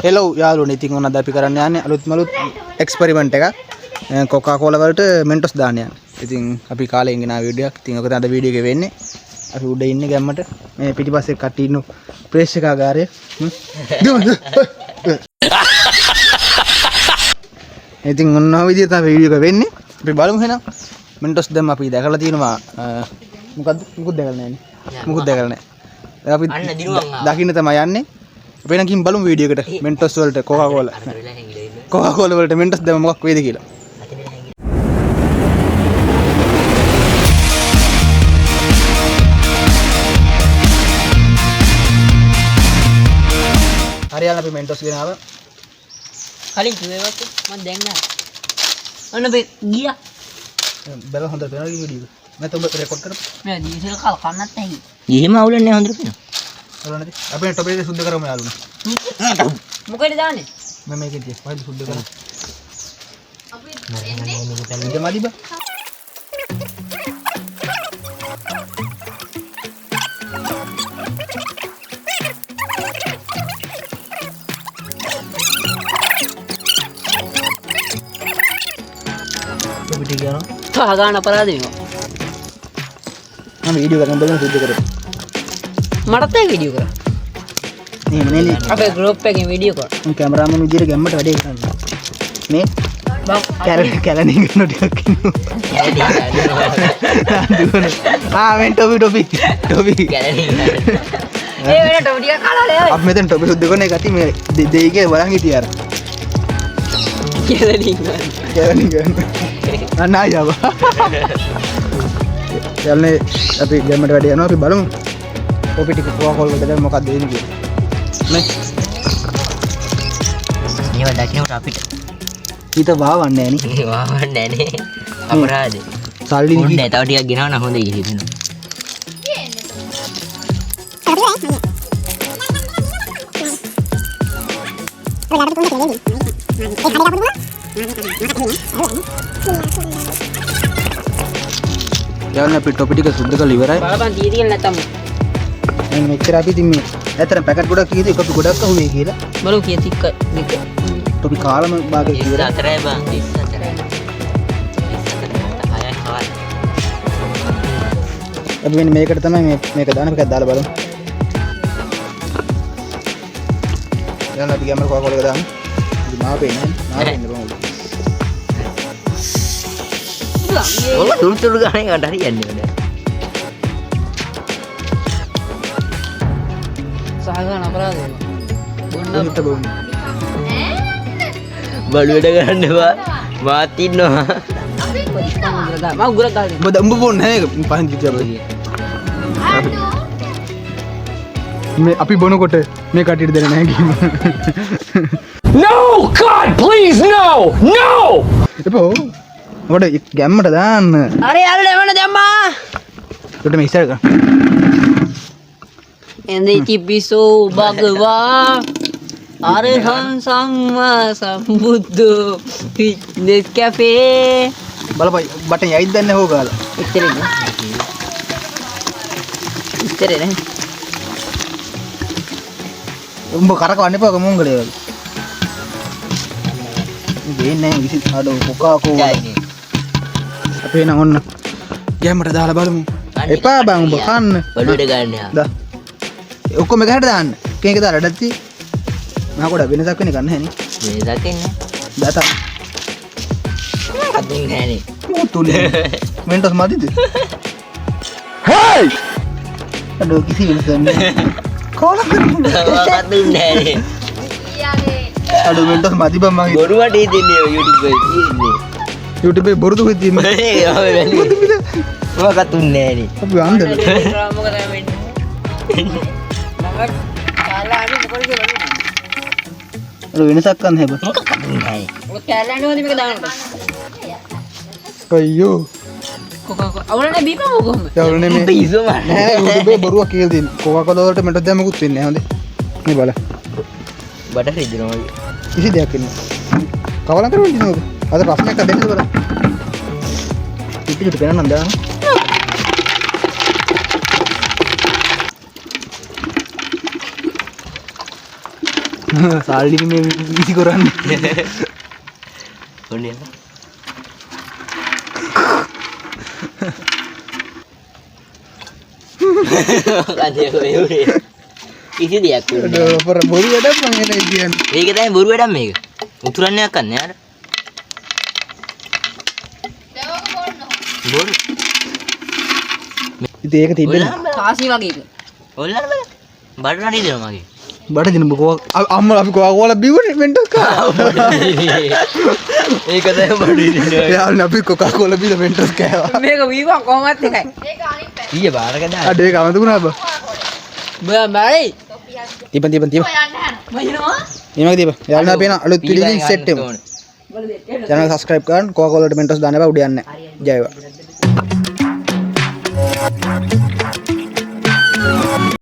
Hello යාළුවනේ ඉතින් මොනවද අපි කරන්න යන්නේ අලුත් මලුත් එක්ස්පෙරිමන්ට් එකක් කොකාකෝලා වලට මෙන්ටොස් දාන්න යන්නේ. ඉතින් අපි කාලෙන් ගෙන ආ වීඩියෝ එකක්. ඉතින් ඔක තමයි අද වීඩියෝ එකේ වෙන්නේ. අපි උඩ ඉන්නේ ගැම්මට මේ පිටිපස්සේ කට්ටිය ඉන්නු ප්‍රේක්ෂකාගාරය. ඉතින් මොනවා විදියට තමයි වීඩියෝ එක වෙන්නේ. අපි බලමු එහෙනම්. මෙන්ටොස් දැම්ම අපි දැකලා තියෙනවා මොකද්ද? මුකුත් දැකලා නැහැ නේ. මුකුත් දැකලා නැහැ. අපි දකින්න තමයි යන්නේ. අපි නම් කිම් බලමු වීඩියෝ එකට මෙන්ටොස් වලට කොකාකෝලා වලට මෙන්ටොස් දැම්ම මොකක් වේද කියලා. හරියල්ලා අපි මෙන්ටොස් ගෙනාවා. කලින් කිව්වේවත් මම දැන් නෑ. ඔන්න බේ ගියා. බල හොඳට වෙනවා වීඩියෝ එක. මම ඔබ රෙකෝඩ් කරමු. නෑ දීසල කල් කන්නත් නැහැ. ගිහිම අවුලක් නෑ හොඳට පේනවා. හොඳ නැති. අපි ටොප් එක සුද්ධ කරමු යාළුවනේ. මොකේද දාන්නේ? මම මේකේ තිය. වයින් සුද්ධ කරමු. අපි එන්නේ. ඉත මදි බා. ගාන අපරාධ වෙනවා. මම වීඩියෝ කරන බලන්න සුද්ධ කරමු. මටත් ඒ වීඩියෝ කරා. නේ අපේ ගෲප් එකෙන් වීඩියෝ කරා. මම කැමරාමන් විදියට ගැම්මට වැඩේ කරනවා. මේ කැලණි කරන ටිකක් ඉන්නවා. මෙන් ටොපි කැලණි. ඒ වෙන ටොපි ටික කලාලේ. අපි මෙතන ටොපි සුද්ධ කරන එක ඇති මේ දෙයිගේ බලන් හිටියා අර. කැලණි ගන්න. අන්න ආයව. යන්නේ අපි ගැම්මට වැඩ යනවා අපි බලමු. ටොපි ටික කොකාකෝලා වලට දැන් මොකක්ද වෙන්නේ කියලා. නේ. මේවා දකින්නට අපිට ඊට වාවන්නේ නැහැ නේ. වාවන්නේ නෑනේ. අපරාධේ. සල්ලි නේ. ඕනේ තව ටිකක් ගෙනව නම් හොඳයි හිතෙනවා. යන්න අපි ටොපි ටික සුද්ධ කරලා ඉවරයි. බලපන් තීරියල් නැත්තම්. මම මෙච්චර අපි ඉතින් මේ ඇත්තට පැකට් ගොඩක් කීයද එක අපි ගොඩක් අහුවේ කියලා. බලමු කී තික්ක දෙක. ටොපි කාලම භාගය ඉවරයි. 34යි බං 34යි. අපි මෙන්න මේකට තමයි මේක දාන එකක් දාලා බලමු. යන්න අපි ගැම්මට කොකාකෝලා එක දාමු. ඉතින් මාව පේන්නේ නැහැ. මාව පේන්න බං. ඔය තුරු ගානේ කට හරියන්නේ නැහැ. සහගාන අපරාධ වෙනවා. බොන්න බොන්න. බලුවට ගන්න එපා. මාත් ඉන්නවා. මම උගුරක් ගහලා උඹ බොන්නේ නැහැ ඒක පහින් කිව්වා. මේ අපි බොනකොට මේ කටියට දෙන්නේ නැහැ කීම. No! God, please, no! No! එපෝ. ඔකට ගැම්මට දාන්න. අර යාළුවා එවන්න දැම්මා. උඩ මේ ඉස්සර ගන්න. එන්දේ පිසෝ භගවා අරහං සම්මා සම්බුද්ධෝ නෙස් කැෆේ බලපන් බටන් යයිද දන්නේ හො ගාලා. ඉතරේ නේ. ඉතරේ නේ. උඹ කරකවන්න එපා කමුංගලේ වගේ. දෙන්නේ නැහැ විසි අඩෝ කොකාකෝලා. අපි එන ඔන්න ගැම්මට දාලා බලමු. එපා බං උඹ කන්න. බලුවට ගන්න යා. දා. ඔක්කොම එකකට දාන්න. කෙනෙක් දාලා ඩත්ති. මම කොට වෙනසක් වෙන්නේ ගන්න නැහැ නේ. මේ දකින්නේ. දාතා. අදින් නෑනේ. මුතුනේ. මෙන්ටස් මදිද? Hey! අඩෝ කිසි වෙනසක් නැහැ. කොහොමද? අදින් නෑනේ. අඩෝ මෙන්ටස් මදි බං මගේ. බොරුවට ඉදින්නේ YouTube එකේ ඉන්නේ. YouTube එකේ බොරුද වෙද්දී මම. මොකක්වත් උන්නේ නෑනේ. අපි වන්දද? මොකද වෙන්නේ? මම කාලා අපි මොකද කියන්නේ? අර වෙනසක් ගන්න හැබ. මොකක්වත් උන්නේ නෑනේ. ඔය කැලණි වල මේක දාන්නට. අයියෝ. කොකෝ අවුලනේ බීපම කොහොමද? යවලනේ මේ පිස්සු මන්. නෑ YouTube එකේ බොරුවක් කියලා තියෙන. කොකාකෝලා වලට මෙන්ටස් දැම්ම මුකුත් වෙන්නේ නැහැ හොඳේ. මේ බල. බඩ රිදෙනවා වගේ. කිසි දෙයක් වෙන්නේ නැහැ. කවලම් කරවන්න නෝද? අද ප්‍රශ්නයක් දෙන්නද බලන්න. පිටිට පේනනම් දාන්න. සාල්ලි මේ විසි කරන්නේ. ඔන්නේ අදේ ඔය ඉති දෙයක් පොර බොරු වැඩක් මං එන කියන්නේ. ඒක තමයි බොරු වැඩක් මේක. උතුරන්නේයක් නැහැ අර. බොරු. ඉතින් ඒක තිබෙන්නේ කාසි වගේ එක. ඔල්ලන්න බෑ. බඩ නඩි දෙනවා මගේ. බඩ දින බකෝ අම්මලා අපි කොකාකෝලා බිව්වනේ මෙන්ටස් කා. ඒක තමයි බඩ දෙන්නේ. යාළුවනේ අපි කොකාකෝලා බිලා මෙන්ටස් කෑවා. මේක වීවා කොහොමත් එකයි. ඊයේ බාරක දාන්න. අඩ ඒක අමතුණා බා. බයි. තිබන් මහිනවා. මේක තිබ. යාළුවනේ අපි එන අලුත් පිළිගින් සෙට් එකමු. channel subscribe කරන්න කොකාකෝලාට මෙන්ටස් දාන්න බෑ උඩ යන්නේ. ජය වේවා.